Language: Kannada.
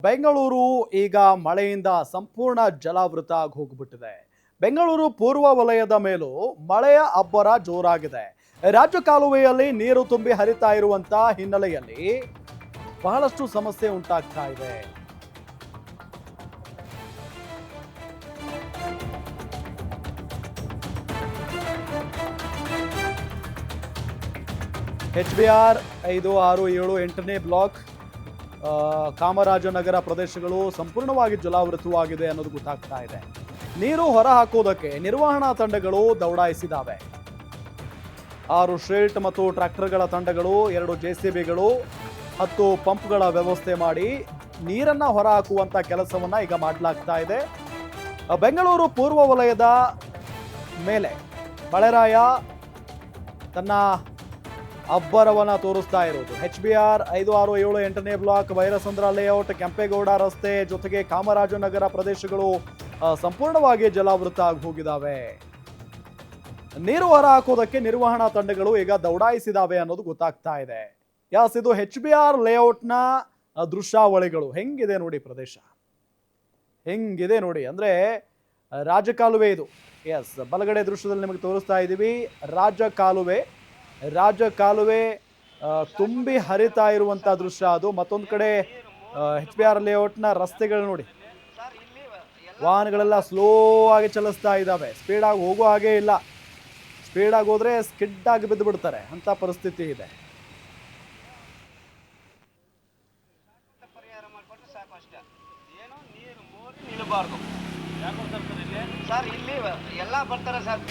ಬೆಂಗಳೂರು ಈಗ ಮಳೆಯಿಂದ ಸಂಪೂರ್ಣ ಜಲಾವೃತ ಆಗಿ ಹೋಗ್ಬಿಟ್ಟಿದೆ. ಬೆಂಗಳೂರು ಪೂರ್ವ ವಲಯದ ಮೇಲೂ ಮಳೆಯ ಅಬ್ಬರ ಜೋರಾಗಿದೆ. ರಾಜ್ಯ ಕಾಲುವೆಯಲ್ಲಿ ನೀರು ತುಂಬಿ ಹರಿತಾ ಇರುವಂತ ಹಿನ್ನೆಲೆಯಲ್ಲಿ ಬಹಳಷ್ಟು ಸಮಸ್ಯೆ ಉಂಟಾಗ್ತಾ ಇದೆ. HBR 5, 6, 7, 8ನೇ ಬ್ಲಾಕ್ ಕಾಮರಾಜನಗರ ಪ್ರದೇಶಗಳು ಸಂಪೂರ್ಣವಾಗಿ ಜಲಾವೃತವಾಗಿದೆ ಅನ್ನೋದು ಗೊತ್ತಾಗ್ತಾ ಇದೆ. ನೀರು ಹೊರ ಹಾಕೋದಕ್ಕೆ ನಿರ್ವಹಣಾ ತಂಡಗಳು ದೌಡಾಯಿಸಿದಾವೆ. 6 ಶೆಲ್ಟ್ ಮತ್ತು ಟ್ರ್ಯಾಕ್ಟರ್ಗಳ ತಂಡಗಳು, 2 JCBಗಳು, 10 ಪಂಪ್ಗಳ ವ್ಯವಸ್ಥೆ ಮಾಡಿ ನೀರನ್ನ ಹೊರ ಹಾಕುವಂತ ಕೆಲಸವನ್ನ ಈಗ ಮಾಡಲಾಗ್ತಾ ಇದೆ. ಬೆಂಗಳೂರು ಪೂರ್ವ ವಲಯದ ಮೇಲೆ ಮಳೆರಾಯ ತನ್ನ ಅಬ್ಬರವನ್ನ ತೋರಿಸ್ತಾ ಇರೋದು. HBR 5, 6, 7, 8ನೇ ಬ್ಲಾಕ್, ಭೈರಸಂದ್ರ ಲೇಔಟ್, ಕೆಂಪೇಗೌಡ ರಸ್ತೆ ಜೊತೆಗೆ ಕಾಮರಾಜನಗರ ಪ್ರದೇಶಗಳು ಸಂಪೂರ್ಣವಾಗಿ ಜಲಾವೃತ ಆಗಿ ಹೋಗಿದ್ದಾವೆ. ನೀರು ಹೊರ ಹಾಕೋದಕ್ಕೆ ನಿರ್ವಹಣಾ ತಂಡಗಳು ಈಗ ದೌಡಾಯಿಸಿದಾವೆ ಅನ್ನೋದು ಗೊತ್ತಾಗ್ತಾ ಇದೆ. ಇದು HBR ಲೇಔಟ್ನ ದೃಶ್ಯಾವಳಿಗಳು. ಹೆಂಗಿದೆ ನೋಡಿ ಪ್ರದೇಶ, ಹೆಂಗಿದೆ ನೋಡಿ. ಅಂದ್ರೆ ರಾಜಕಾಲುವೆ ಇದು. ಎಸ್, ಬಲಗಡೆ ದೃಶ್ಯದಲ್ಲಿ ನಿಮಗೆ ತೋರಿಸ್ತಾ ಇದ್ದೀವಿ. ರಾಜಕಾಲುವೆ ತುಂಬಿ ಹರಿತಾ ಇರುವಂತ ದೃಶ್ಯ ಅದು. ಮತ್ತೊಂದು ಕಡೆ HBR ಲೇಔಟ್ನ ರಸ್ತೆಗಳು ನೋಡಿ, ವಾಹನಗಳೆಲ್ಲ ಸ್ಲೋ ಆಗಿ ಚಲಿಸ್ತಾ ಇದ್ದಾವೆ. ಸ್ಪೀಡಾಗಿ ಹೋಗೋ ಹಾಗೆ ಇಲ್ಲ. ಸ್ಪೀಡಾಗಿ ಹೋದ್ರೆ ಸ್ಕಿಡ್ ಆಗಿ ಬಿದ್ದು ಬಿಡ್ತಾರೆ ಅಂತ ಪರಿಸ್ಥಿತಿ ಇದೆ. ಸರ್ ಇಲ್ಲಿ ಎಲ್ಲ ಬರ್ತಾರೆ ಸರ್.